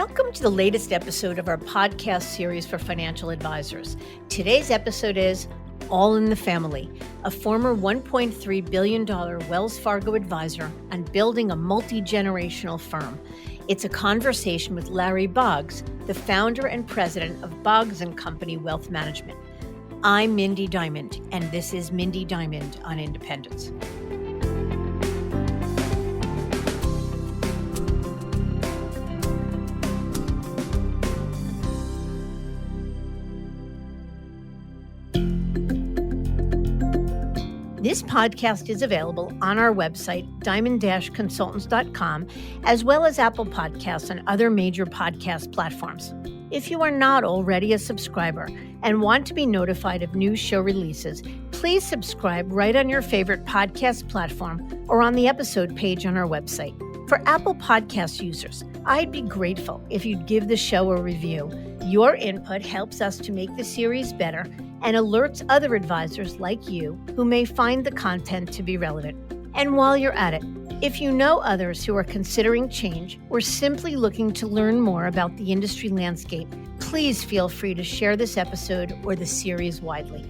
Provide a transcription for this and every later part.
Welcome to the latest episode of our podcast series for financial advisors. Today's episode is All in the Family, a former $1.3 billion Wells Fargo advisor on building a multi-generational firm. It's a conversation with Larry Boggs, the founder and president of Boggs Company Wealth Management. I'm Mindy Diamond, and this is Mindy Diamond on Independence. This podcast is available on our website, diamond-consultants.com, as well as Apple Podcasts and other major podcast platforms. If you are not already a subscriber and want to be notified of new show releases, please subscribe right on your favorite podcast platform or on the episode page on our website. For Apple Podcast users, I'd be grateful if you'd give the show a review. Your input helps us to make the series better and alerts other advisors like you who may find the content to be relevant. And while you're at it, if you know others who are considering change or simply looking to learn more about the industry landscape, please feel free to share this episode or the series widely.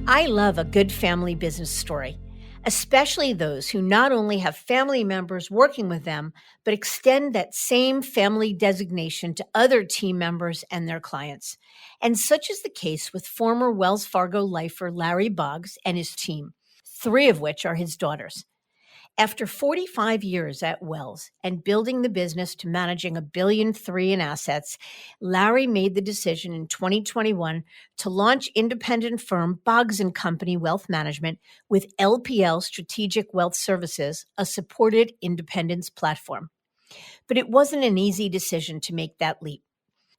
I love a good family business story, especially those who not only have family members working with them, but extend that same family designation to other team members and their clients. And such is the case with former Wells Fargo lifer Larry Boggs and his team, 3 of which are his daughters. After 45 years at Wells and building the business to managing $1.3 billion in assets, Larry made the decision in 2021 to launch independent firm Boggs Company Wealth Management with LPL Strategic Wealth Services, a supported independence platform. But it wasn't an easy decision to make that leap.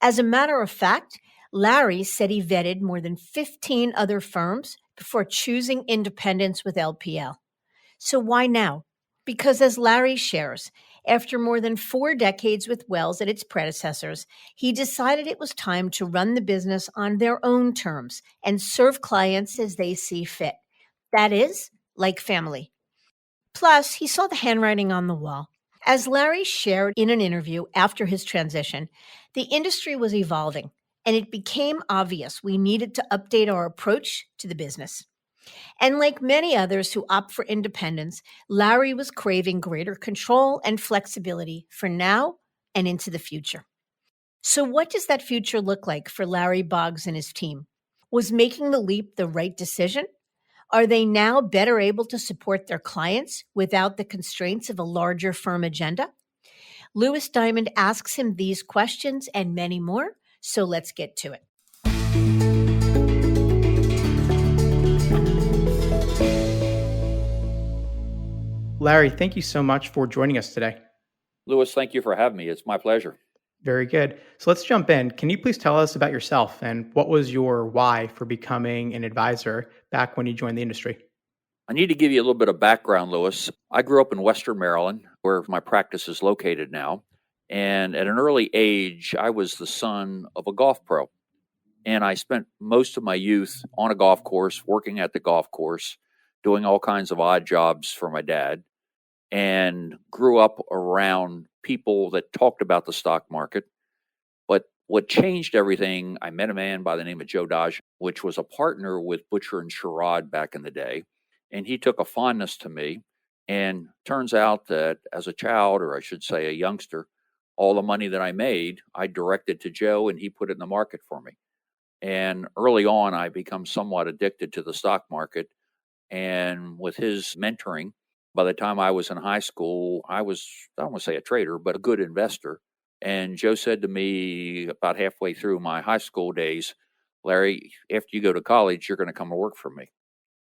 As a matter of fact, Larry said he vetted more than 15 other firms before choosing independence with LPL. So why now? Because as Larry shares, after more than 4 decades with Wells and its predecessors, he decided it was time to run the business on their own terms and serve clients as they see fit. That is, like family. Plus, he saw the handwriting on the wall. As Larry shared in an interview after his transition, the industry was evolving, and it became obvious we needed to update our approach to the business. And like many others who opt for independence, Larry was craving greater control and flexibility for now and into the future. So what does that future look like for Larry Boggs and his team? Was making the leap the right decision? Are they now better able to support their clients without the constraints of a larger firm agenda? Lewis Diamond asks him these questions and many more, so let's get to it. Larry, thank you so much for joining us today. Lewis, thank you for having me. It's my pleasure. Very good. So let's jump in. Can you please tell us about yourself and what was your why for becoming an advisor back when you joined the industry? I need to give you a little bit of background, Lewis. I grew up in Western Maryland, where my practice is located now. And at an early age, I was the son of a golf pro. And I spent most of my youth on a golf course, working at the golf course, doing all kinds of odd jobs for my dad, and grew up around people that talked about the stock market. But what changed everything, I met a man by the name of Joe Dodge, which was a partner with Butcher and Sherrod back in the day. And he took a fondness to me. And turns out that as a child, or I should say a youngster, all the money that I made, I directed to Joe and he put it in the market for me. And early on, I become somewhat addicted to the stock market. And with his mentoring, by the time I was in high school, I don't want to say a trader, but a good investor. And Joe said to me about halfway through my high school days, Larry, after you go to college, you're going to come and work for me.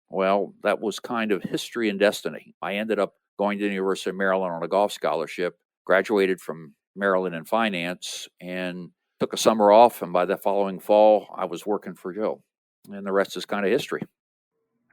Well, that was kind of history and destiny. I ended up going to the University of Maryland on a golf scholarship, graduated from Maryland in finance, and took a summer off. And by the following fall, I was working for Joe. And the rest is kind of history.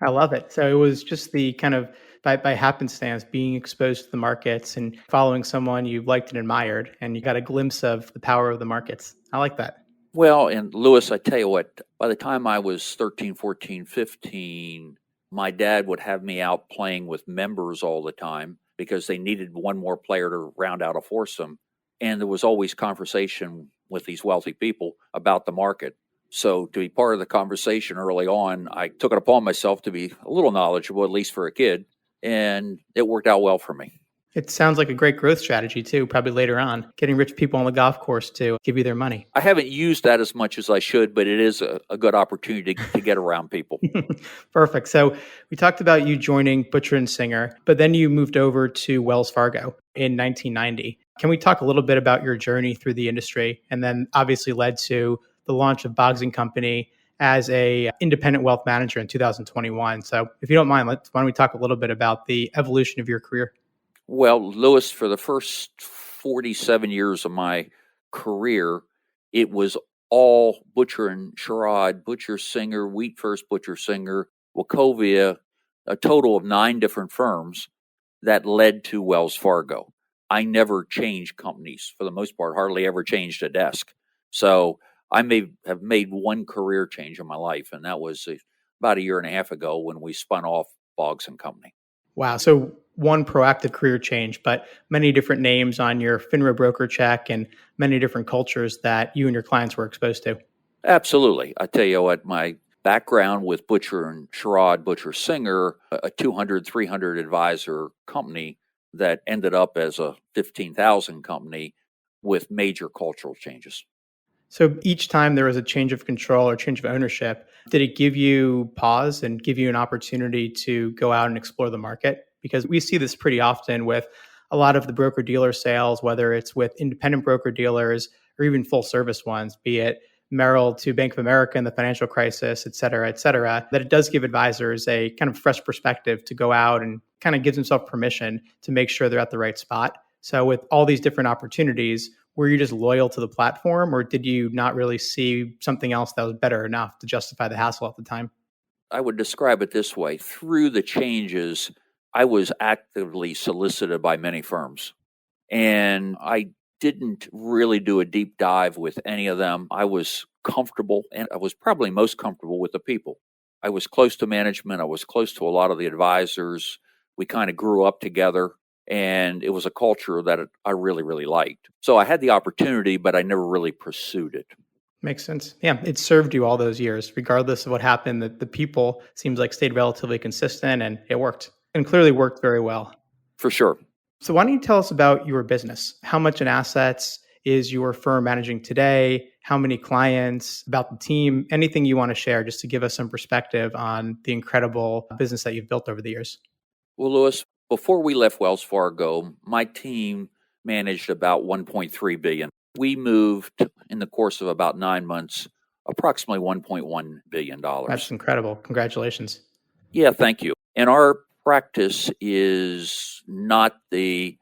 I love it. So it was just the kind of by happenstance being exposed to the markets and following someone you liked and admired, and you got a glimpse of the power of the markets. I like that. Well, and Lewis, I tell you what, by the time I was 13, 14, 15, my dad would have me out playing with members all the time because they needed one more player to round out a foursome. and there was always conversation with these wealthy people about the market. So to be part of the conversation early on, I took it upon myself to be a little knowledgeable, at least for a kid, and it worked out well for me. It sounds like a great growth strategy too, probably later on, getting rich people on the golf course to give you their money. I haven't used that as much as I should, but it is a good opportunity to get around people. Perfect. So we talked about you joining Butcher and Singer, but then you moved over to Wells Fargo in 1990. Can we talk a little bit about your journey through the industry, and then obviously led to the launch of Boggs Company as a independent wealth manager in 2021? So if you don't mind, why don't we talk a little bit about the evolution of your career? Well, Lewis, for the first 47 years of my career, it was all Butcher and Sherrod, Butcher Singer, Wheat First Butcher Singer, Wachovia, a total of 9 different firms that led to Wells Fargo. I never changed companies for the most part, hardly ever changed a desk. So I may have made one career change in my life, and that was about a year and a half ago when we spun off Boggs Company. Wow. So one proactive career change, but many different names on your FINRA broker check and many different cultures that you and your clients were exposed to. Absolutely. I tell you what, my background with Butcher and Sherrod, Butcher Singer, a 200, 300 advisor company that ended up as a 15,000 company with major cultural changes. So each time there was a change of control or change of ownership, did it give you pause and give you an opportunity to go out and explore the market? Because we see this pretty often with a lot of the broker dealer sales, whether it's with independent broker dealers or even full service ones, be it Merrill to Bank of America in the financial crisis, et cetera, that it does give advisors a kind of fresh perspective to go out and kind of gives themselves permission to make sure they're at the right spot. So with all these different opportunities, were you just loyal to the platform, or did you not really see something else that was better enough to justify the hassle at the time? I would describe it this way. Through the changes, I was actively solicited by many firms, and I didn't really do a deep dive with any of them. I was comfortable, and I was probably most comfortable with the people. I was close to management. I was close to a lot of the advisors. We kind of grew up together, and it was a culture that I really, really liked. So I had the opportunity, but I never really pursued it. Makes sense. Yeah, it served you all those years, regardless of what happened. The people seems like stayed relatively consistent, and it worked, and clearly worked very well. For sure. So why don't you tell us about your business? How much in assets is your firm managing today? How many clients? About the team? Anything you want to share, just to give us some perspective on the incredible business that you've built over the years. Well, Lewis, before we left Wells Fargo, my team managed about $1.3 billion. We moved in the course of about 9 months, approximately $1.1 billion. That's incredible. Congratulations. Yeah, thank you. And our practice is not the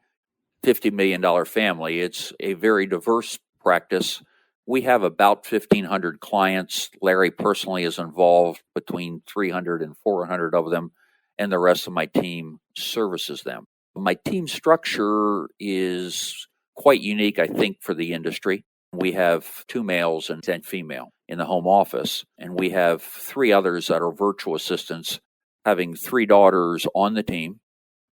$50 million family. It's a very diverse practice. We have about 1,500 clients. Larry personally is involved between 300 and 400 of them, and the rest of my team services them. My team structure is quite unique, I think, for the industry. We have 2 males and 10 female in the home office, and we have 3 others that are virtual assistants, having 3 daughters on the team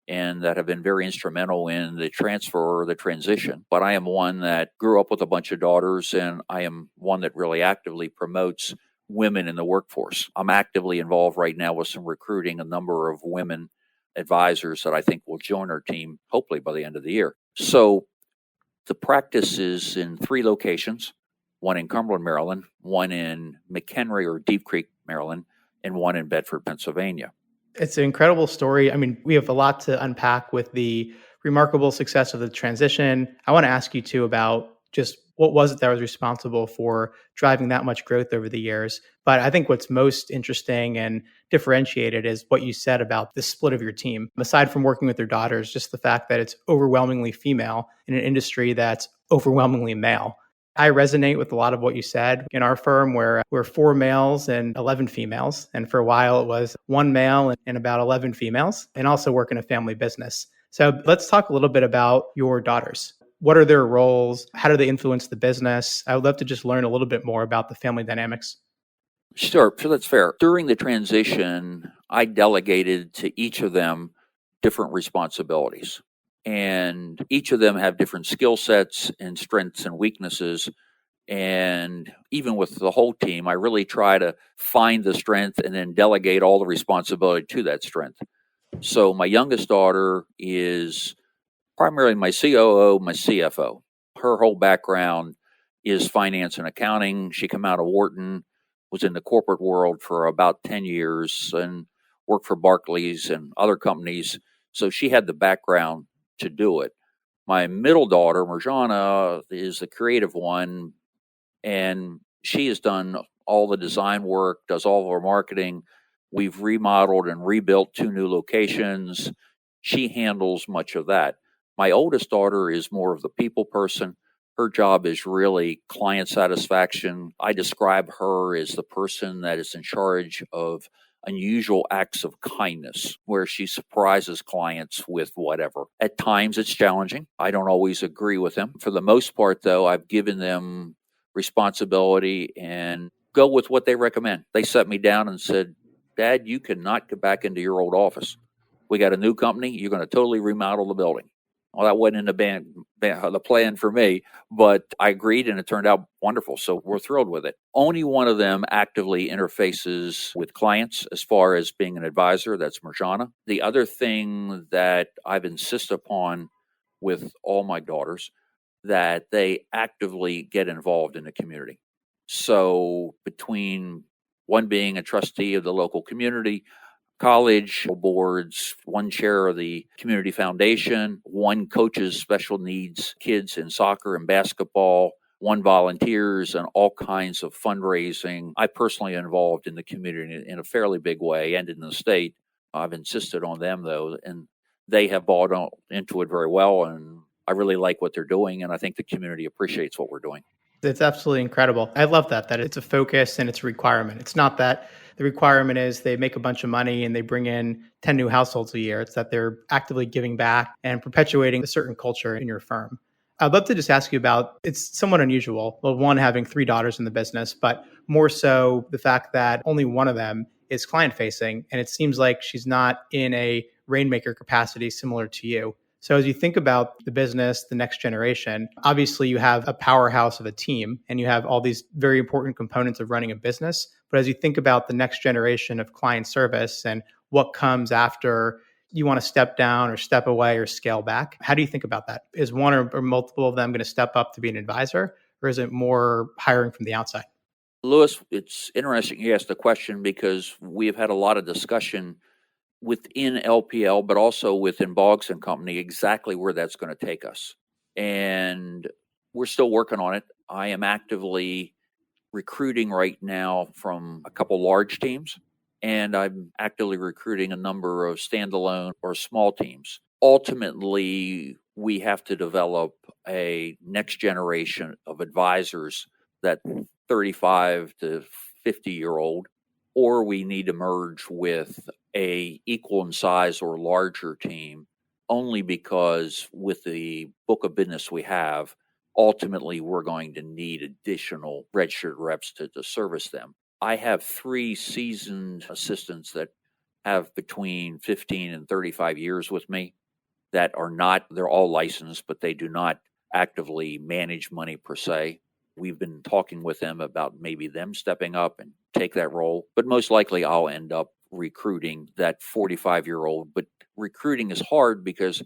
and that have been very instrumental in the transfer or the transition. But I am one that grew up with a bunch of daughters, and I am one that really actively promotes women in the workforce. I'm actively involved right now with some recruiting a number of women advisors that I think will join our team, hopefully by the end of the year. So the practice is in 3 locations, one in Cumberland, Maryland, one in McHenry or Deep Creek, Maryland, and one in Bedford, Pennsylvania. It's an incredible story. I mean, we have a lot to unpack with the remarkable success of the transition. I want to ask you too about just what was it that was responsible for driving that much growth over the years. But I think what's most interesting and differentiated is what you said about the split of your team. Aside from working with your daughters, just the fact that it's overwhelmingly female in an industry that's overwhelmingly male. I resonate with a lot of what you said. In our firm, we're 4 males and 11 females. And for a while, it was 1 male and about 11 females, and also work in a family business. So let's talk a little bit about your daughters. What are their roles? How do they influence the business? I would love to just learn a little bit more about the family dynamics. Sure, so that's fair. During the transition, I delegated to each of them different responsibilities. And each of them have different skill sets and strengths and weaknesses. And even with the whole team, I really try to find the strength and then delegate all the responsibility to that strength. So my youngest daughter is primarily my COO, my CFO. Her whole background is finance and accounting. She came out of Wharton, was in the corporate world for about 10 years and worked for Barclays and other companies. So she had the background to do it. My middle daughter, Marjana, is the creative one, and she has done all the design work, does all of our marketing. We've remodeled and rebuilt 2 new locations. She handles much of that. My oldest daughter is more of the people person. Her job is really client satisfaction. I describe her as the person that is in charge of unusual acts of kindness, where she surprises clients with whatever. At times it's challenging. I don't always agree with them. For the most part, though, I've given them responsibility and go with what they recommend. They set me down and said, Dad, you cannot get back into your old office. We got a new company. You're going to totally remodel the building. Well, that wasn't in the plan for me, but I agreed and it turned out wonderful. So we're thrilled with it. Only one of them actively interfaces with clients as far as being an advisor. That's Marjana. The other thing that I've insisted upon with all my daughters, that they actively get involved in the community. So between one being a trustee of the local community, college boards, one chair of the community foundation, one coaches special needs kids in soccer and basketball, one volunteers, and all kinds of fundraising. I personally am involved in the community in a fairly big way and in the state. I've insisted on them, though, and they have bought into it very well, and I really like what they're doing, and I think the community appreciates what we're doing. It's absolutely incredible. I love that it's a focus and it's a requirement. It's not that the requirement is they make a bunch of money and they bring in 10 new households a year. It's that they're actively giving back and perpetuating a certain culture in your firm. I'd love to just ask you about, it's somewhat unusual. Well, one, having 3 daughters in the business, but more so the fact that only one of them is client facing. And it seems like she's not in a rainmaker capacity similar to you. So as you think about the business, the next generation, obviously you have a powerhouse of a team and you have all these very important components of running a business. But as you think about the next generation of client service and what comes after you want to step down or step away or scale back, how do you think about that? Is one or multiple of them going to step up to be an advisor, or is it more hiring from the outside? Lewis, it's interesting you asked the question because we have had a lot of discussion within LPL, but also within Boggs Company, exactly where that's going to take us. And we're still working on it. I am actively recruiting right now from a couple large teams, and I'm actively recruiting a number of standalone or small teams. Ultimately, we have to develop a next generation of advisors, that 35 to 50-year-old, or we need to merge with a equal in size or larger team, only because with the book of business we have, ultimately we're going to need additional registered reps to service them. I have 3 seasoned assistants that have between 15 and 35 years with me that are not, they're all licensed, but they do not actively manage money per se. We've been talking with them about maybe them stepping up and take that role, but most likely I'll end up recruiting that 45-year-old. But recruiting is hard because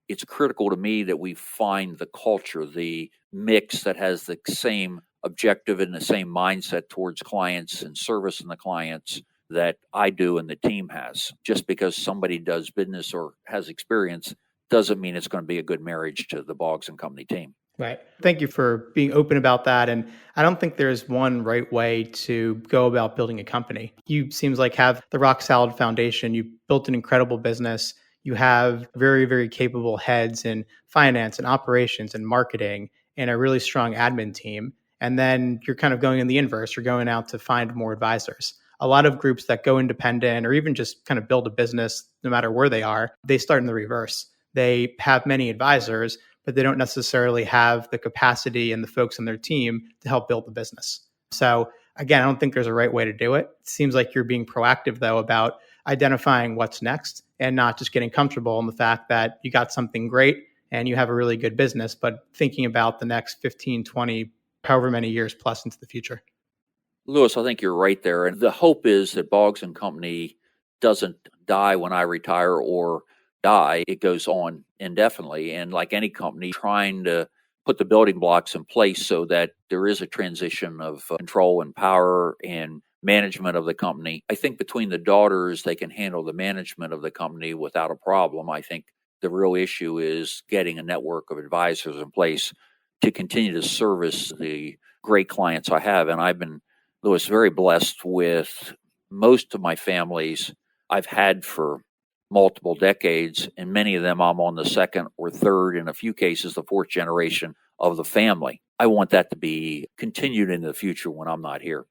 it's critical to me that we find the culture, the mix that has the same objective and the same mindset towards clients and service and the clients that I do and the team has. Just because somebody does business or has experience doesn't mean it's going to be a good marriage to the Boggs Company team. Right. Thank you for being open about that. And I don't think there's one right way to go about building a company. You seems like have the rock solid foundation. You built an incredible business. You have very, very capable heads in finance and operations and marketing and a really strong admin team. And then you're kind of going in the inverse. You're going out to find more advisors. A lot of groups that go independent or even just kind of build a business, no matter where they are, they start in the reverse. They have many advisors, but they don't necessarily have the capacity and the folks on their team to help build the business. So again, I don't think there's a right way to do it. It seems like you're being proactive, though, about identifying what's next and not just getting comfortable in the fact that you got something great and you have a really good business, but thinking about the next 15, 20, however many years plus into the future. Lewis, I think you're right there. And the hope is that Boggs Company doesn't die when I retire or die. It goes on indefinitely. And like any company, trying to put the building blocks in place so that there is a transition of control and power and management of the company. I think between the daughters, they can handle the management of the company without a problem. I think the real issue is getting a network of advisors in place to continue to service the great clients I have. And I've been, Lewis, very blessed with most of my families I've had for multiple decades, and many of them I'm on the second or third, in a few cases, the fourth generation of the family. I want that to be continued in the future when I'm not here.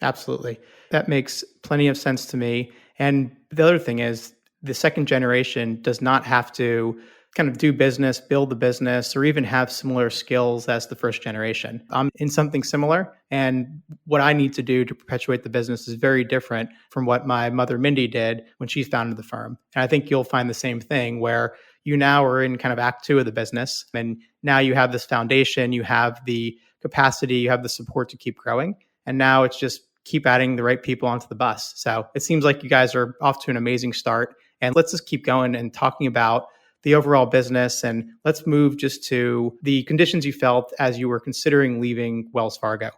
Absolutely. That makes plenty of sense to me. And the other thing is, the second generation does not have to kind of do business, build the business, or even have similar skills as the first generation. I'm in something similar, and what I need to do to perpetuate the business is very different from what my mother Mindy did when she founded the firm. And I think you'll find the same thing, where you now are in kind of act two of the business, and now you have this foundation, you have the capacity, you have the support to keep growing. And now it's just keep adding the right people onto the bus. So it seems like you guys are off to an amazing start. And let's just keep going and talking about the overall business. And let's move just to the conditions you felt as you were considering leaving Wells Fargo.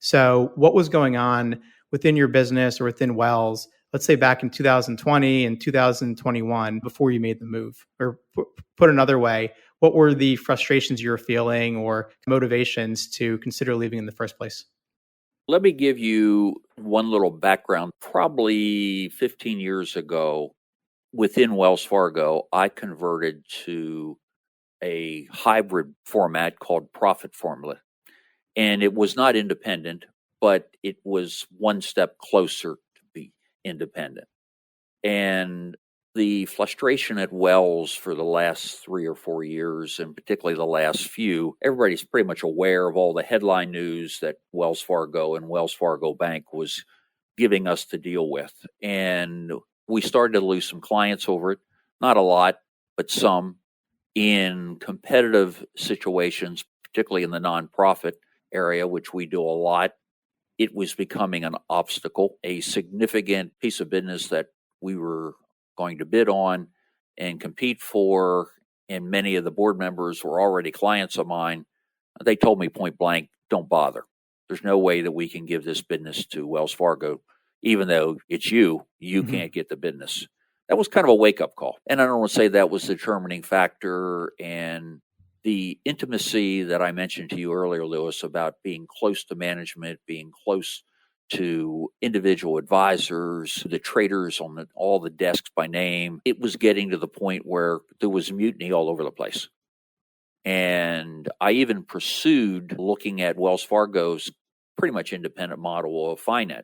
So what was going on within your business or within Wells, let's say back in 2020 and 2021, before you made the move? Or put another way, what were the frustrations you were feeling or motivations to consider leaving in the first place? Let me give you one little background. Probably 15 years ago, within Wells Fargo, I converted to a hybrid format called Profit Formula. And it was not independent, but it was one step closer to be independent. And the frustration at Wells for the last 3 or 4 years, and particularly the last few, everybody's pretty much aware of all the headline news that Wells Fargo and Wells Fargo Bank was giving us to deal with. And we started to lose some clients over it. Not a lot, but some, in competitive situations, particularly in the nonprofit area, which we do a lot. It was becoming an obstacle, a significant piece of business that we were going to bid on and compete for. And many of the board members were already clients of mine. They told me point blank, don't bother. There's no way that we can give this business to Wells Fargo. Even though it's you can't get the business. That was kind of a wake-up call. And I don't want to say that was the determining factor. And the intimacy that I mentioned to you earlier, Lewis, about being close to management, being close to individual advisors, the traders on all the desks by name, it was getting to the point where there was mutiny all over the place. And I even pursued looking at Wells Fargo's pretty much independent model of Finet.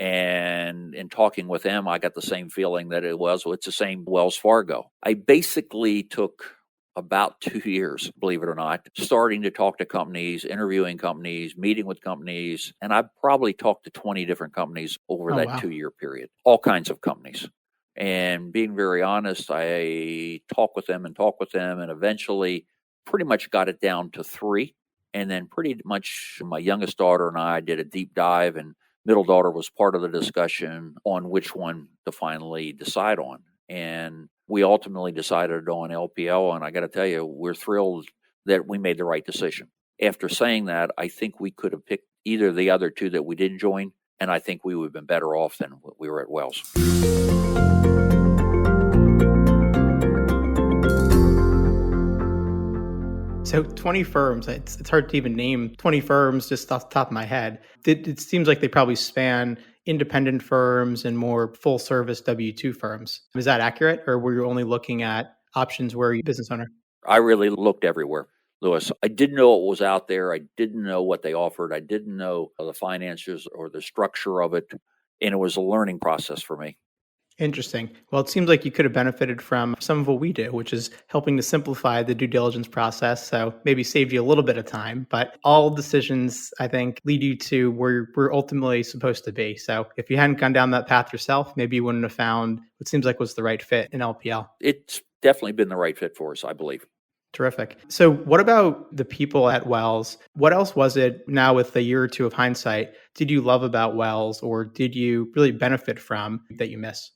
And in talking with them, I got the same feeling that it's the same Wells Fargo. I basically took about 2 years, believe it or not, starting to talk to companies, interviewing companies, meeting with companies. And I probably talked to 20 different companies over that 2-year period, all kinds of companies. And being very honest, I talked with them, and eventually pretty much got it down to 3. And then pretty much my youngest daughter and I did a deep dive, and middle daughter was part of the discussion on which one to finally decide on. And we ultimately decided on LPL. And I got to tell you, we're thrilled that we made the right decision. After saying that, I think we could have picked either of the other two that we didn't join. And I think we would have been better off than we were at Wells. So 20 firms, it's hard to even name 20 firms just off the top of my head. It seems like they probably span independent firms and more full service W-2 firms. Is that accurate? Or were you only looking at options where you're a business owner? I really looked everywhere, Lewis. I didn't know what was out there. I didn't know what they offered. I didn't know the finances or the structure of it. And it was a learning process for me. Interesting. Well, it seems like you could have benefited from some of what we do, which is helping to simplify the due diligence process. So maybe saved you a little bit of time, but all decisions, I think, lead you to where we're ultimately supposed to be. So if you hadn't gone down that path yourself, maybe you wouldn't have found what seems like was the right fit in LPL. It's definitely been the right fit for us, I believe. Terrific. So, what about the people at Wells? What else was it now with a year or two of hindsight did you love about Wells or did you really benefit from that you miss?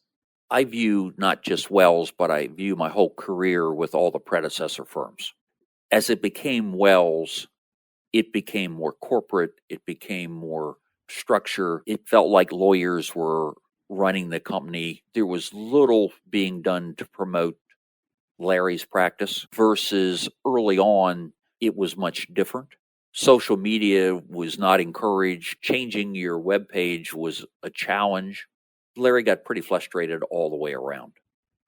I view not just Wells, but I view my whole career with all the predecessor firms. As it became Wells, it became more corporate, it became more structure. It felt like lawyers were running the company. There was little being done to promote Larry's practice versus early on, it was much different. Social media was not encouraged. Changing your web page was a challenge. Larry got pretty frustrated all the way around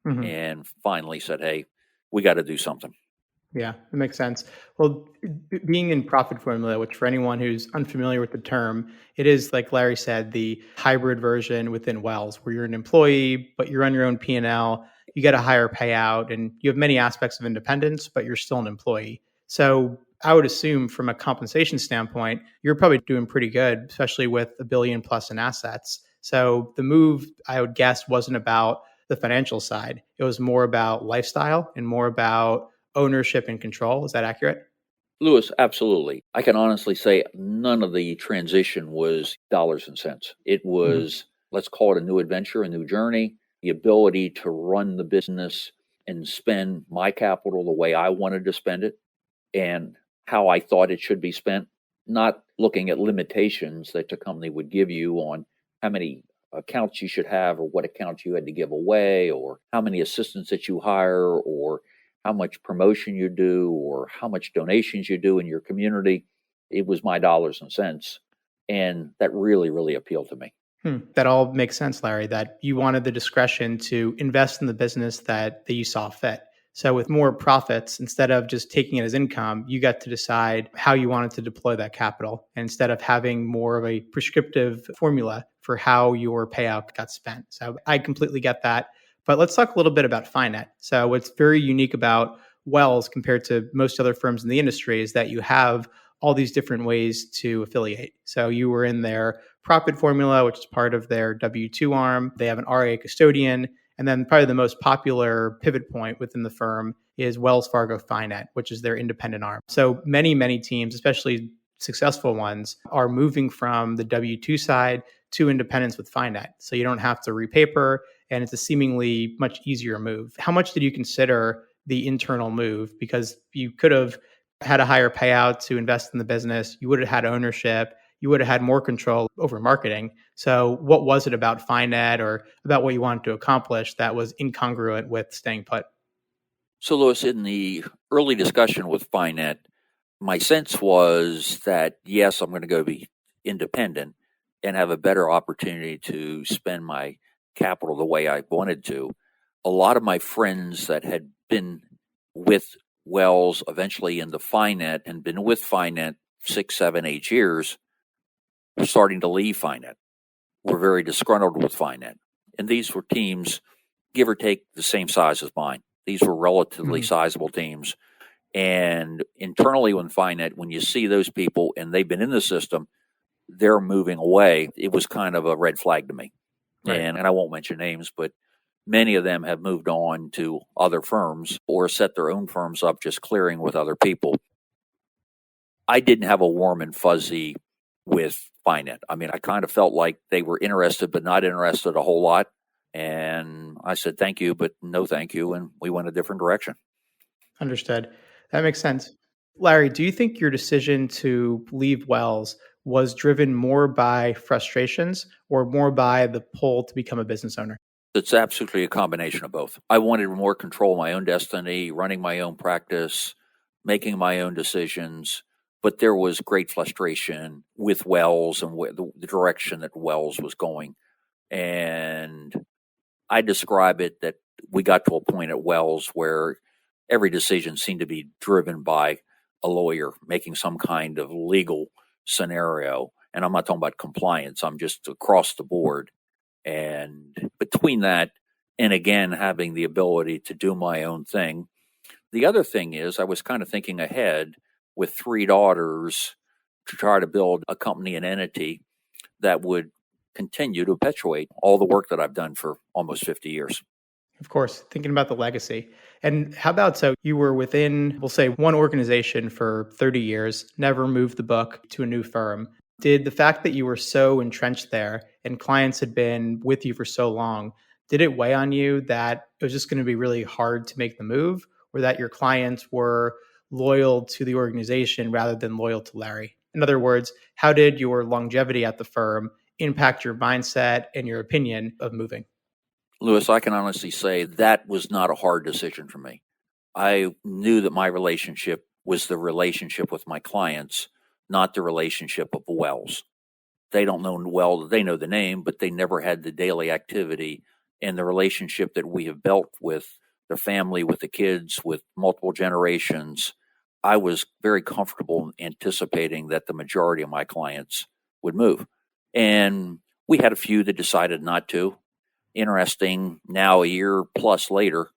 Mhm. and finally said, "Hey, we got to do something." Yeah, it makes sense. Well, being in profit formula, which for anyone who's unfamiliar with the term, it is like Larry said, the hybrid version within Wells, where you're an employee, but you're on your own P&L. You get a higher payout, and you have many aspects of independence, but you're still an employee. So I would assume, from a compensation standpoint, you're probably doing pretty good, especially with a billion plus in assets. So the move, I would guess, wasn't about the financial side. It was more about lifestyle and more about ownership and control. Is that accurate? Lewis, absolutely. I can honestly say none of the transition was dollars and cents. It Mhm. was, let's call it a new adventure, a new journey, the ability to run the business and spend my capital the way I wanted to spend it and how I thought it should be spent, not looking at limitations that the company would give you on how many accounts you should have or what accounts you had to give away or how many assistants that you hire or how much promotion you do or how much donations you do in your community. It was my dollars and cents. And that really, really appealed to me. That all makes sense, Larry, that you wanted the discretion to invest in the business that you saw fit. So, with more profits, instead of just taking it as income, you got to decide how you wanted to deploy that capital. And instead of having more of a prescriptive formula for how your payout got spent. So, I completely get that. But let's talk a little bit about Finet. So, what's very unique about Wells compared to most other firms in the industry is that you have all these different ways to affiliate. So, you were in there profit formula, which is part of their W-2 arm. They have an RA custodian. And then probably the most popular pivot point within the firm is Wells Fargo Finet, which is their independent arm. So many teams, especially successful ones, are moving from the W-2 side to independence with Finet. So you don't have to repaper, and it's a seemingly much easier move. How much did you consider the internal move? Because you could have had a higher payout to invest in the business. You would have had ownership, you would have had more control over marketing. So, what was it about Finet or about what you wanted to accomplish that was incongruent with staying put? So, Lewis, in the early discussion with Finet, my sense was that, yes, I'm going to go be independent and have a better opportunity to spend my capital the way I wanted to. A lot of my friends that had been with Wells, eventually into Finet, and been with Finet 6, 7, 8 years, were starting to leave Finet. Were very disgruntled with Finet. And these were teams, give or take, the same size as mine. These were relatively Mhm. sizable teams. And internally with Finet, when you see those people and they've been in the system, they're moving away, it was kind of a red flag to me. Right. And I won't mention names, but many of them have moved on to other firms or set their own firms up just clearing with other people. I didn't have a warm and fuzzy with Finet. I mean, I kind of felt like they were interested, but not interested a whole lot. And I said, thank you, but no thank you. And we went a different direction. Understood. That makes sense. Larry, do you think your decision to leave Wells was driven more by frustrations or more by the pull to become a business owner? It's absolutely a combination of both. I wanted more control of my own destiny, running my own practice, making my own decisions. But there was great frustration with Wells and the direction that Wells was going. And I describe it that we got to a point at Wells where every decision seemed to be driven by a lawyer making some kind of legal scenario. And I'm not talking about compliance, I'm just across the board. And between that, and again, having the ability to do my own thing. The other thing is, I was kind of thinking ahead with 3 daughters to try to build a company and entity that would continue to perpetuate all the work that I've done for almost 50 years. Of course, thinking about the legacy. And how about, so you were within, we'll say, one organization for 30 years, never moved the book to a new firm. Did the fact that you were so entrenched there and clients had been with you for so long, did it weigh on you that it was just going to be really hard to make the move, or that your clients were loyal to the organization rather than loyal to Larry? In other words, how did your longevity at the firm impact your mindset and your opinion of moving? Lewis, I can honestly say that was not a hard decision for me. I knew that my relationship was the relationship with my clients, not the relationship of Wells. They don't know well, they know the name, but they never had the daily activity and the relationship that we have built with the family, with the kids, with multiple generations. I was very comfortable anticipating that the majority of my clients would move. And we had a few that decided not to. Interesting, now a year plus later,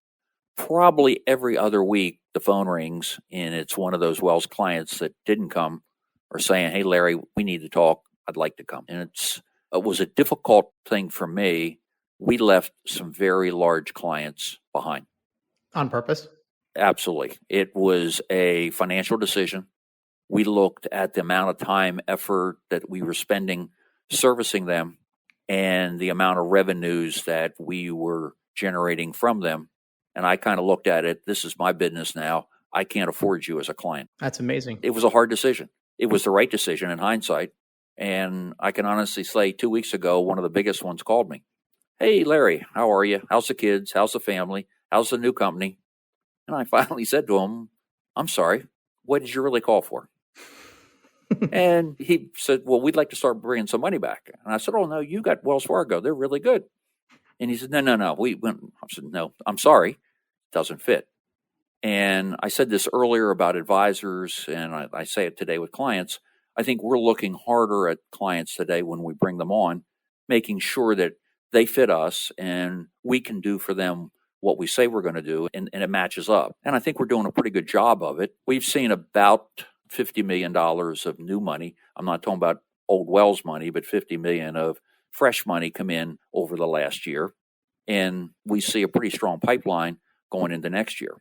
probably every other week the phone rings and it's one of those Wells clients that didn't come or saying, "Hey, Larry, we need to talk. I'd like to come." And it was a difficult thing for me. We left some very large clients behind. On purpose? Absolutely. It was a financial decision. We looked at the amount of time, effort that we were spending servicing them and the amount of revenues that we were generating from them. And I kind of looked at it, this is my business now. I can't afford you as a client. That's amazing. It was a hard decision. It was the right decision in hindsight. And I can honestly say 2 weeks ago, one of the biggest ones called me. "Hey, Larry, how are you? How's the kids? How's the family? How's the new company?" And I finally said to him, "I'm sorry, what did you really call for?" And he said, "Well, we'd like to start bringing some money back." And I said, "Oh, no, you got Wells Fargo. They're really good." And he said, No. We went. I said, "No, I'm sorry. It doesn't fit." And I said this earlier about advisors, and I say it today with clients. I think we're looking harder at clients today when we bring them on, making sure that they fit us and we can do for them what we say we're going to do, and it matches up. And I think we're doing a pretty good job of it. We've seen about $50 million of new money. I'm not talking about old Wells money, but $50 million of fresh money come in over the last year. And we see a pretty strong pipeline going into next year.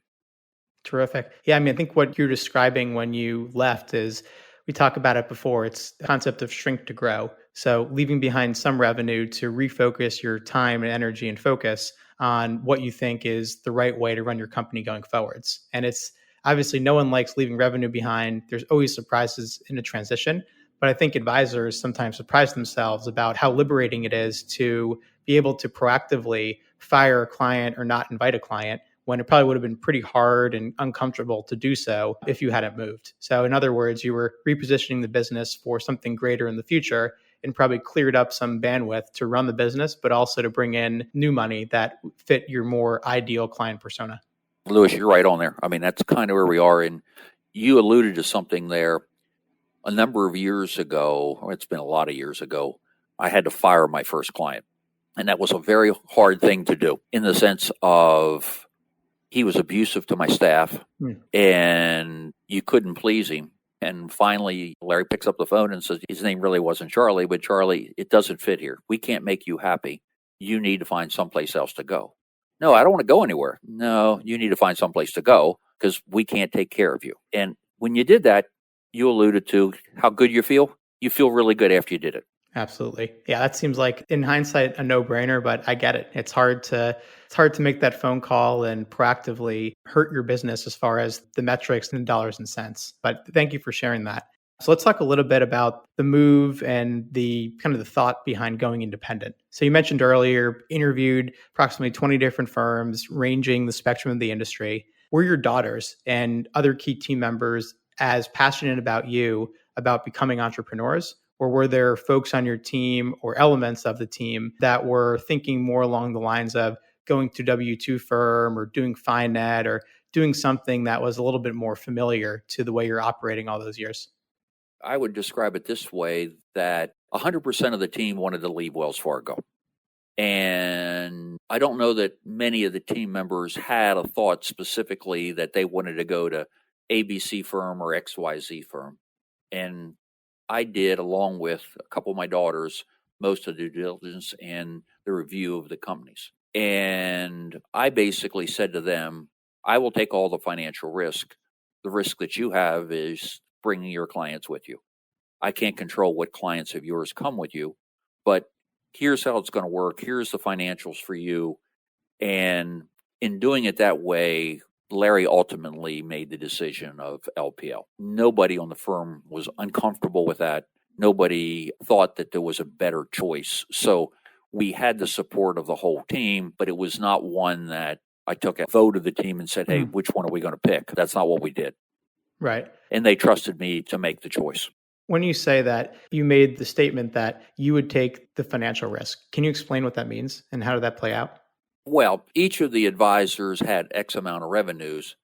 Terrific. Yeah, I mean, I think what you're describing when you left is, we talked about it before, it's the concept of shrink to grow. So leaving behind some revenue to refocus your time and energy and focus on what you think is the right way to run your company going forwards. And it's obviously, no one likes leaving revenue behind. There's always surprises in a transition. But I think advisors sometimes surprise themselves about how liberating it is to be able to proactively fire a client or not invite a client, when it probably would have been pretty hard and uncomfortable to do so if you hadn't moved. So in other words, you were repositioning the business for something greater in the future, and probably cleared up some bandwidth to run the business, but also to bring in new money that fit your more ideal client persona. Lewis, you're right on there. I mean, that's kind of where we are. And you alluded to something there. A number of years ago, or it's been a lot of years ago, I had to fire my first client. And that was a very hard thing to do, in the sense of he was abusive to my staff and you couldn't please him. And finally, Larry picks up the phone and says, his name really wasn't Charlie, but "Charlie, it doesn't fit here. We can't make you happy. You need to find someplace else to go." "No, I don't want to go anywhere." "No, you need to find someplace to go because we can't take care of you." And when you did that, you alluded to how good you feel. You feel really good after you did it. Absolutely. Yeah, that seems like, in hindsight, a no-brainer, but I get it. It's hard to make that phone call and proactively hurt your business as far as the metrics and dollars and cents. But thank you for sharing that. So let's talk a little bit about the move and the kind of the thought behind going independent. So you mentioned earlier, interviewed approximately 20 different firms, ranging the spectrum of the industry. Were your daughters and other key team members as passionate about you about becoming entrepreneurs? Or were there folks on your team or elements of the team that were thinking more along the lines of going to W-2 firm or doing FineNet or doing something that was a little bit more familiar to the way you're operating all those years? I would describe it this way, that 100% of the team wanted to leave Wells Fargo. And I don't know that many of the team members had a thought specifically that they wanted to go to ABC firm or XYZ firm. And I did, along with a couple of my daughters, most of the due diligence and the review of the companies. And I basically said to them, I will take all the financial risk. The risk that you have is bringing your clients with you. I can't control what clients of yours come with you, but here's how it's going to work. Here's the financials for you. And in doing it that way, Larry ultimately made the decision of LPL. Nobody on the firm was uncomfortable with that. Nobody thought that there was a better choice. So we had the support of the whole team, but it was not one that I took a vote of the team and said, hey, which one are we going to pick? That's not what we did. Right. And they trusted me to make the choice. When you say that, you made the statement that you would take the financial risk. Can you explain what that means and how did that play out? Well, each of the advisors had X amount of revenues,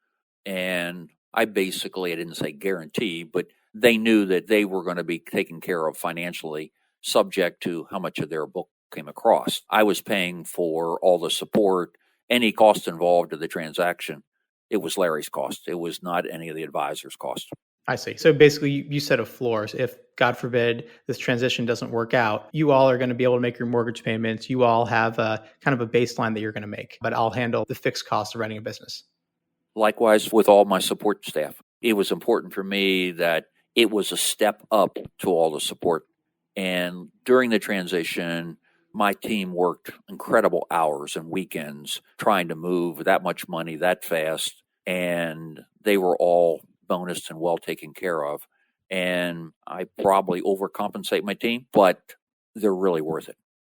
and I didn't say guarantee, but they knew that they were going to be taken care of financially, subject to how much of their book came across. I was paying for all the support, any cost involved in the transaction. It was Larry's cost. It was not any of the advisors' cost. I see. So basically, you set a floor. So if, God forbid, this transition doesn't work out, you all are going to be able to make your mortgage payments. You all have a kind of a baseline that you're going to make, but I'll handle the fixed cost of running a business. Likewise with all my support staff. It was important for me that it was a step up to all the support. And during the transition, my team worked incredible hours and weekends trying to move that much money that fast. And they were all bonused and well taken care of. And I probably overcompensate my team, but they're really worth it.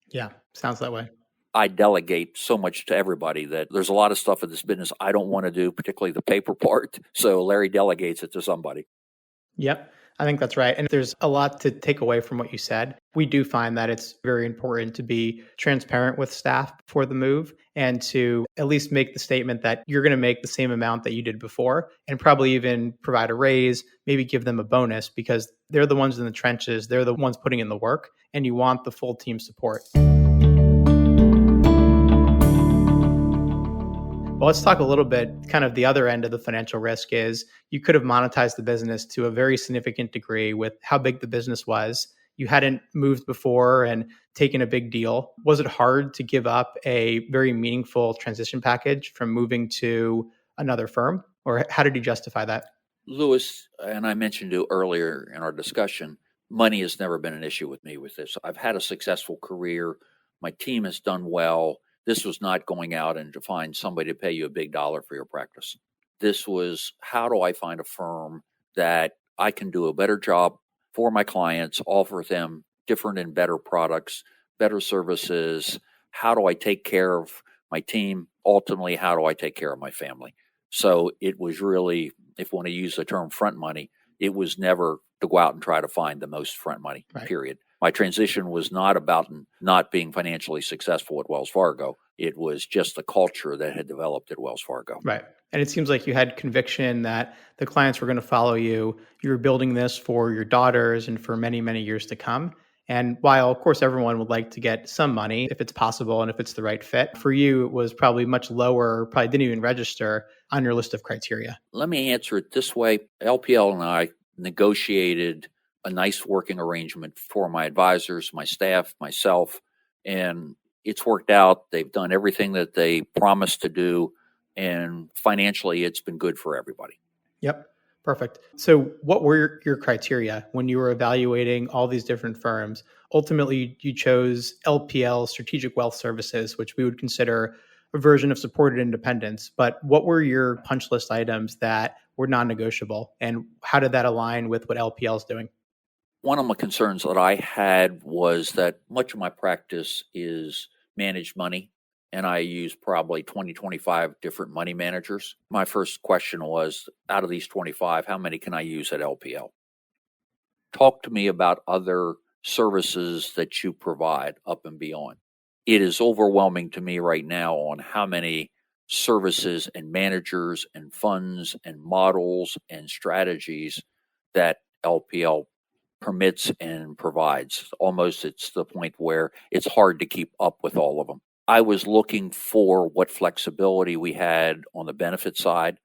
Yeah, sounds that way. I delegate so much to everybody that there's a lot of stuff in this business I don't want to do, particularly the paper part. So Larry delegates it to somebody. Yep, I think that's right. And there's a lot to take away from what you said. We do find that it's very important to be transparent with staff before the move and to at least make the statement that you're going to make the same amount that you did before and probably even provide a raise, maybe give them a bonus because they're the ones in the trenches. They're the ones putting in the work and you want the full team support. Well, let's talk a little bit, kind of the other end of the financial risk is you could have monetized the business to a very significant degree with how big the business was. You hadn't moved before and taken a big deal. Was it hard to give up a very meaningful transition package from moving to another firm? Or how did you justify that? Lewis, and I mentioned you earlier in our discussion, money has never been an issue with me with this. I've had a successful career. My team has done well. This was not going out and to find somebody to pay you a big dollar for your practice. This was, how do I find a firm that I can do a better job for my clients, offer them different and better products, better services? How do I take care of my team? Ultimately, how do I take care of my family? So it was really, if you want to use the term front money, it was never to go out and try to find the most front money, Right. Period. My transition was not about not being financially successful at Wells Fargo. It was just the culture that had developed at Wells Fargo. Right. And it seems like you had conviction that the clients were going to follow you. You were building this for your daughters and for many, many years to come. And while, of course, everyone would like to get some money if it's possible and if it's the right fit, for you, it was probably much lower, probably didn't even register on your list of criteria. Let me answer it this way. LPL and I negotiated a nice working arrangement for my advisors, my staff, myself, and it's worked out. They've done everything that they promised to do, and financially, it's been good for everybody. Yep. Perfect. So what were your criteria when you were evaluating all these different firms? Ultimately, you chose LPL, Strategic Wealth Services, which we would consider a version of supported independence. But what were your punch list items that were non-negotiable? And how did that align with what LPL is doing? One of my concerns that I had was that much of my practice is managed money, and I use probably 20, 25 different money managers. My first question was, out of these 25, how many can I use at LPL? Talk to me about other services that you provide up and beyond. It is overwhelming to me right now on how many services and managers and funds and models and strategies that LPL permits and provides. Almost it's the point where it's hard to keep up with all of them. I was looking for what flexibility we had on the benefit side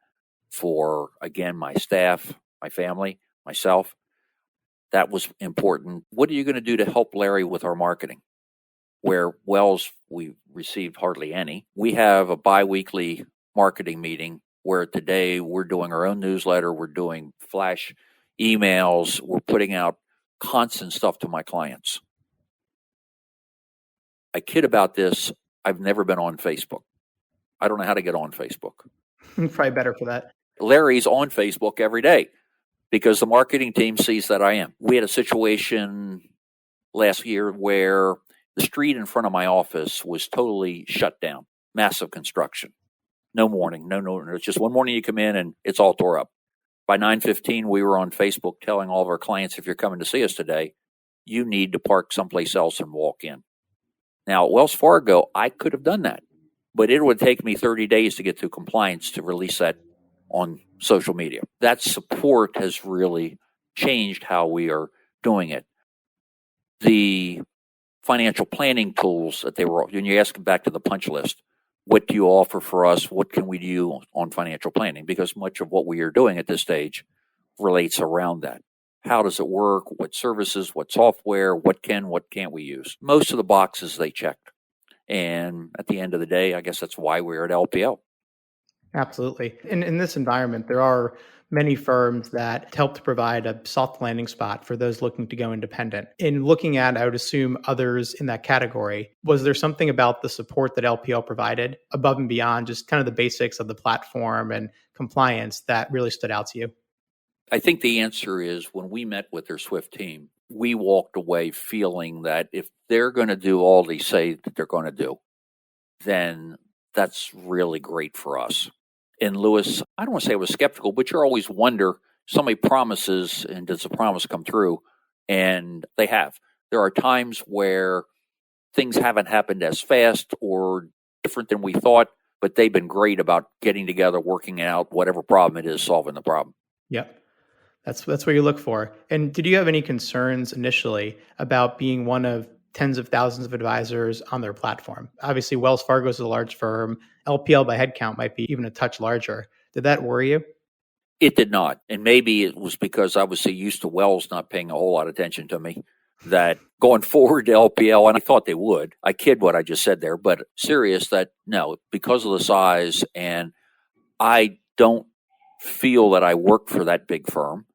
for, again, my staff, my family, myself. That was important. What are you going to do to help Larry with our marketing? where Wells, we received hardly any. We have a biweekly marketing meeting where today we're doing our own newsletter, we're doing flash emails, we're putting out constant stuff to my clients. I kid about this. I've never been on Facebook. I don't know how to get on Facebook. Probably better for that. Larry's on Facebook every day because the marketing team sees that I am. We had a situation last year where the street in front of my office was totally shut down. Massive construction. No morning, no. It's just one morning you come in and it's all tore up. By 9:15, we were on Facebook telling all of our clients, if you're coming to see us today, you need to park someplace else and walk in. Now, at Wells Fargo, I could have done that, but it would take me 30 days to get through compliance to release that on social media. That support has really changed how we are doing it. The financial planning tools that they were, when you ask them back to the punch list, what do you offer for us? What can we do on financial planning? Because much of what we are doing at this stage relates around that. How does it work? What services? What software? What can't we use? Most of the boxes they checked. And at the end of the day, I guess that's why we're at LPL. Absolutely. In this environment, there are many firms that help to provide a soft landing spot for those looking to go independent. In looking at, I would assume, others in that category, was there something about the support that LPL provided above and beyond just kind of the basics of the platform and compliance that really stood out to you? I think the answer is when we met with their Swift team, we walked away feeling that if they're going to do all they say that they're going to do, then that's really great for us. And Lewis, I don't want to say I was skeptical, but you always wonder, somebody promises, and does the promise come through? And they have. There are times where things haven't happened as fast or different than we thought, but they've been great about getting together, working out whatever problem it is, solving the problem. Yep. That's what you look for. And did you have any concerns initially about being one of tens of thousands of advisors on their platform? Obviously, Wells Fargo is a large firm. LPL by headcount might be even a touch larger. Did that worry you? It did not. And maybe it was because I was so used to Wells not paying a whole lot of attention to me that going forward to LPL, and I thought they would. I kid what I just said there, but serious that no, because of the size, and I don't feel that I work for that big firm.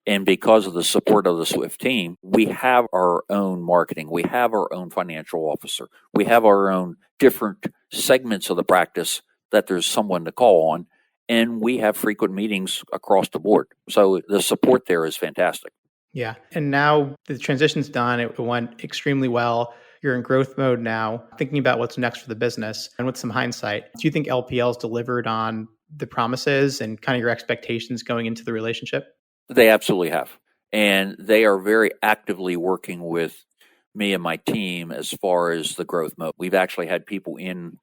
And because of the support of the Swift team, we have our own marketing. We have our own financial officer. We have our own different segments of the practice that there's someone to call on. And we have frequent meetings across the board. So the support there is fantastic. Yeah. And now the transition's done. It went extremely well. You're in growth mode now, thinking about what's next for the business. And with some hindsight, do you think LPL's delivered on the promises and kind of your expectations going into the relationship? They absolutely have. And they are very actively working with me and my team as far as the growth mode. We've actually had people in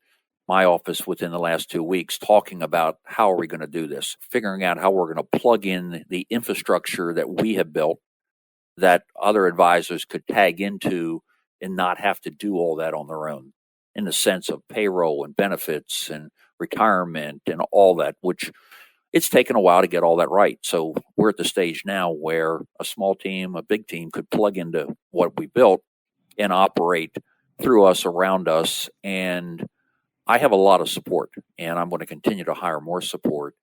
my office within the last 2 weeks talking about how are we going to do this, figuring out how we're going to plug in the infrastructure that we have built that other advisors could tag into and not have to do all that on their own in the sense of payroll and benefits and retirement and all that, which it's taken a while to get all that right. So we're at the stage now where a small team, a big team could plug into what we built and operate through us, around us. And I have a lot of support, and I'm going to continue to hire more support,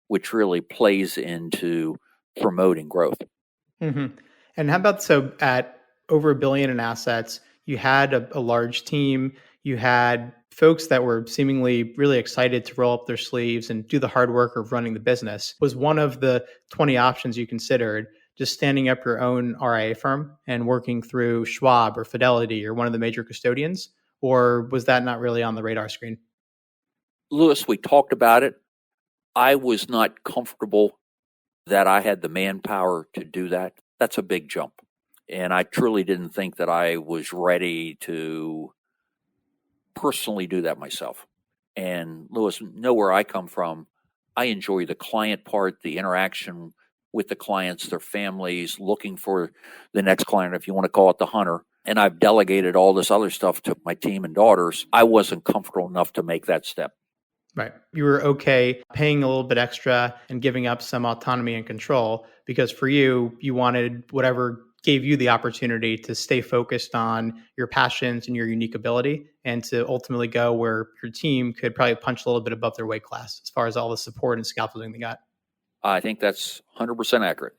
which really plays into promoting growth. Mm-hmm. And how about, so at over $1 billion in assets, you had a large team, you had folks that were seemingly really excited to roll up their sleeves and do the hard work of running the business. Was one of the 20 options you considered just standing up your own RIA firm and working through Schwab or Fidelity or one of the major custodians? Or was that not really on the radar screen? Lewis, we talked about it. I was not comfortable that I had the manpower to do that. That's a big jump. And I truly didn't think that I was ready to personally do that myself. And Lewis, know where I come from. I enjoy the client part, the interaction with the clients, their families, looking for the next client, if you want to call it the hunter. And I've delegated all this other stuff to my team and daughters. I wasn't comfortable enough to make that step. Right. You were okay paying a little bit extra and giving up some autonomy and control because for you, you wanted whatever gave you the opportunity to stay focused on your passions and your unique ability and to ultimately go where your team could probably punch a little bit above their weight class as far as all the support and scaffolding they got. I think that's 100% accurate.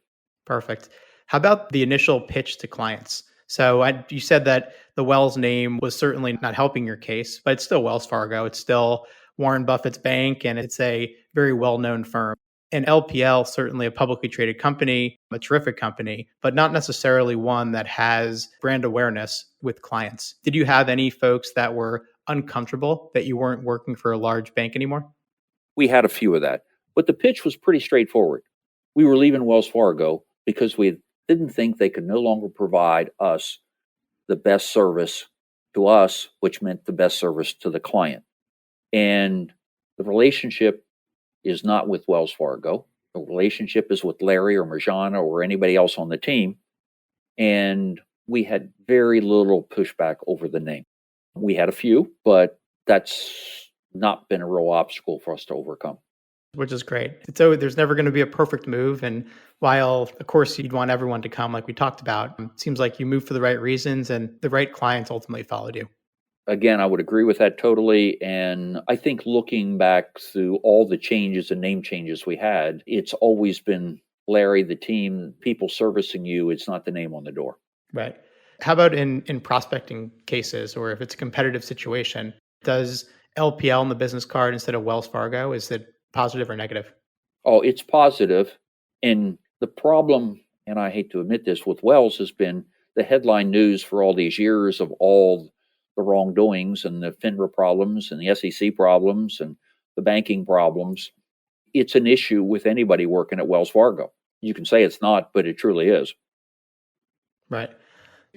Perfect. How about the initial pitch to clients? So you said that the Wells name was certainly not helping your case, but it's still Wells Fargo. It's still Warren Buffett's bank, and it's a very well-known firm. And LPL, certainly a publicly traded company, a terrific company, but not necessarily one that has brand awareness with clients. Did you have any folks that were uncomfortable that you weren't working for a large bank anymore? We had a few of that, but the pitch was pretty straightforward. We were leaving Wells Fargo because we didn't think they could no longer provide us the best service to us, which meant the best service to the client. And the relationship is not with Wells Fargo. The relationship is with Larry or Marjana or anybody else on the team. And we had very little pushback over the name. We had a few, but that's not been a real obstacle for us to overcome. Which is great. So there's never going to be a perfect move. And while, of course, you'd want everyone to come like we talked about, it seems like you moved for the right reasons and the right clients ultimately followed you. Again, I would agree with that totally. And I think looking back through all the changes and name changes we had, it's always been Larry, the team, people servicing you. It's not the name on the door. Right. How about in prospecting cases, or if it's a competitive situation, does LPL on the business card instead of Wells Fargo, is it positive or negative? Oh, it's positive. And the problem, and I hate to admit this, with Wells has been the headline news for all these years of all the wrongdoings and the FINRA problems and the SEC problems and the banking problems. It's an issue with anybody working at Wells Fargo. You can say it's not, but it truly is. Right.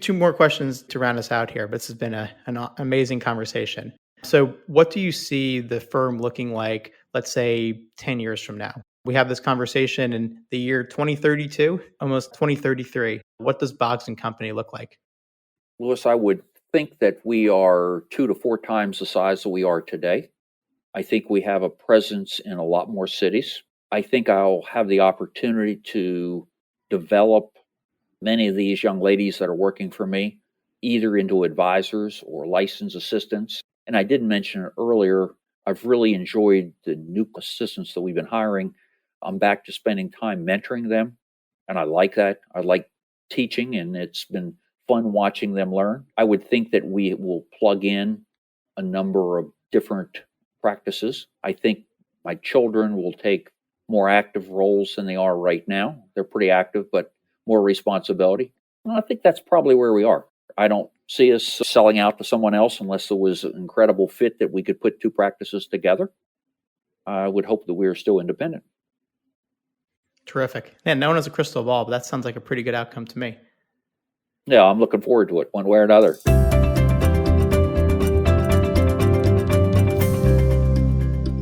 Two more questions to round us out here, but this has been an amazing conversation. So what do you see the firm looking like, let's say 10 years from now? We have this conversation in the year 2032, almost 2033. What does Boggs Company look like? Louis, I would think that we are 2 to 4 times the size that we are today. I think we have a presence in a lot more cities. I think I'll have the opportunity to develop many of these young ladies that are working for me, either into advisors or licensed assistants. And I did mention it earlier, I've really enjoyed the new assistants that we've been hiring. I'm back to spending time mentoring them, and I like that. I like teaching, and it's been fun watching them learn. I would think that we will plug in a number of different practices. I think my children will take more active roles than they are right now. They're pretty active, but more responsibility. Well, I think that's probably where we are. I don't see us selling out to someone else unless there was an incredible fit that we could put 2 practices together. I would hope that we are still independent. Terrific. Yeah, no one has a crystal ball, but that sounds like a pretty good outcome to me. Yeah, I'm looking forward to it one way or another.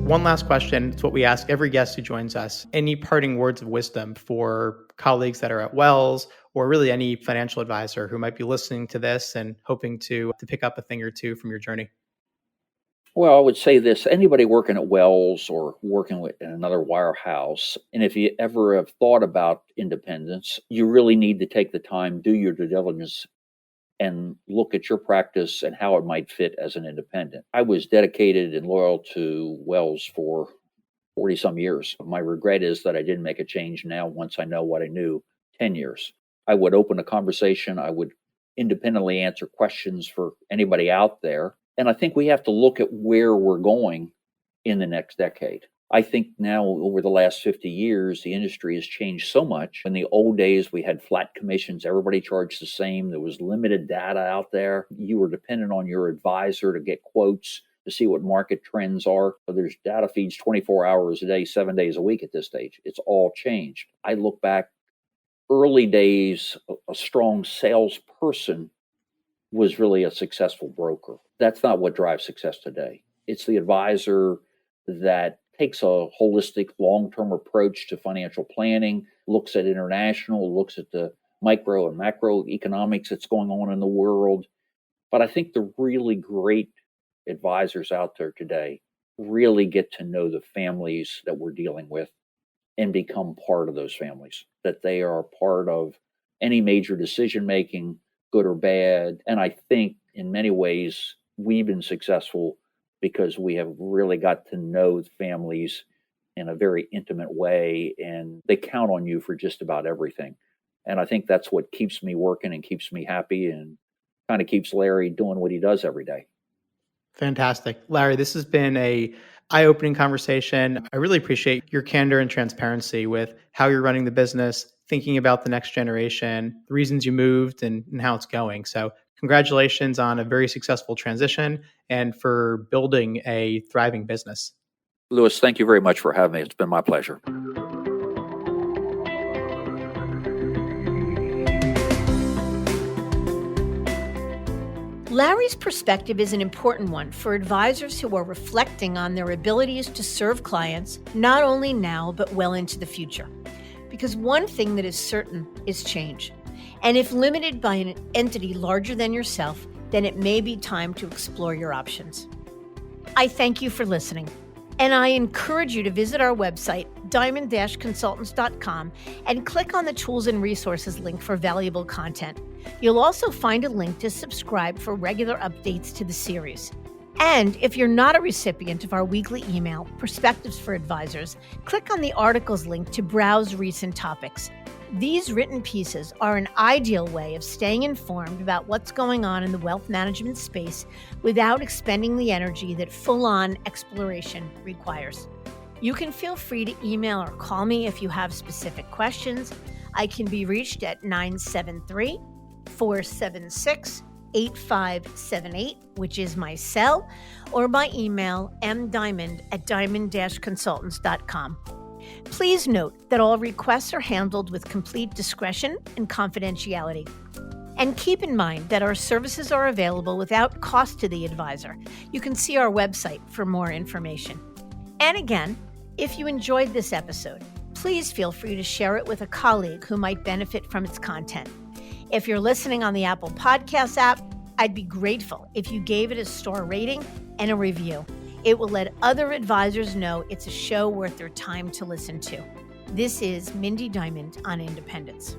One last question. It's what we ask every guest who joins us. Any parting words of wisdom for colleagues that are at Wells, or really any financial advisor who might be listening to this and hoping to pick up a thing or two from your journey? Well, I would say this, anybody working at Wells or working with another wirehouse, and if you ever have thought about independence, you really need to take the time, do your due diligence, and look at your practice and how it might fit as an independent. I was dedicated and loyal to Wells for 40 some years. My regret is that I didn't make a change now once I know what I knew 10 years. I would open a conversation. I would independently answer questions for anybody out there. And I think we have to look at where we're going in the next decade. I think now over the last 50 years, the industry has changed so much. In the old days, we had flat commissions. Everybody charged the same. There was limited data out there. You were dependent on your advisor to get quotes to see what market trends are. There's data feeds 24 hours a day, 7 days a week at this stage. It's all changed. I look back, early days, a strong salesperson was really a successful broker. That's not what drives success today. It's the advisor that takes a holistic long-term approach to financial planning, looks at international, looks at the micro and macroeconomics that's going on in the world. But I think the really great advisors out there today really get to know the families that we're dealing with and become part of those families, that they are part of any major decision making, good or bad. And I think in many ways we've been successful because we have really got to know the families in a very intimate way, and they count on you for just about everything. And I think that's what keeps me working and keeps me happy and kind of keeps Larry doing what he does every day. Fantastic. Larry, this has been a eye-opening conversation. I really appreciate your candor and transparency with how you're running the business, thinking about the next generation, the reasons you moved, and how it's going. So congratulations on a very successful transition and for building a thriving business. Lewis, thank you very much for having me. It's been my pleasure. Larry's perspective is an important one for advisors who are reflecting on their abilities to serve clients, not only now, but well into the future. Because one thing that is certain is change. And if limited by an entity larger than yourself, then it may be time to explore your options. I thank you for listening. And I encourage you to visit our website, diamond-consultants.com, and click on the Tools and Resources link for valuable content. You'll also find a link to subscribe for regular updates to the series. And if you're not a recipient of our weekly email, Perspectives for Advisors, click on the articles link to browse recent topics. These written pieces are an ideal way of staying informed about what's going on in the wealth management space without expending the energy that full-on exploration requires. You can feel free to email or call me if you have specific questions. I can be reached at 973-476-8578, which is my cell, or by email mdiamond@diamond-consultants.com. Please note that all requests are handled with complete discretion and confidentiality. And keep in mind that our services are available without cost to the advisor. You can see our website for more information. And again, if you enjoyed this episode, please feel free to share it with a colleague who might benefit from its content. If you're listening on the Apple Podcasts app, I'd be grateful if you gave it a star rating and a review. It will let other advisors know it's a show worth their time to listen to. This is Mindy Diamond on Independence.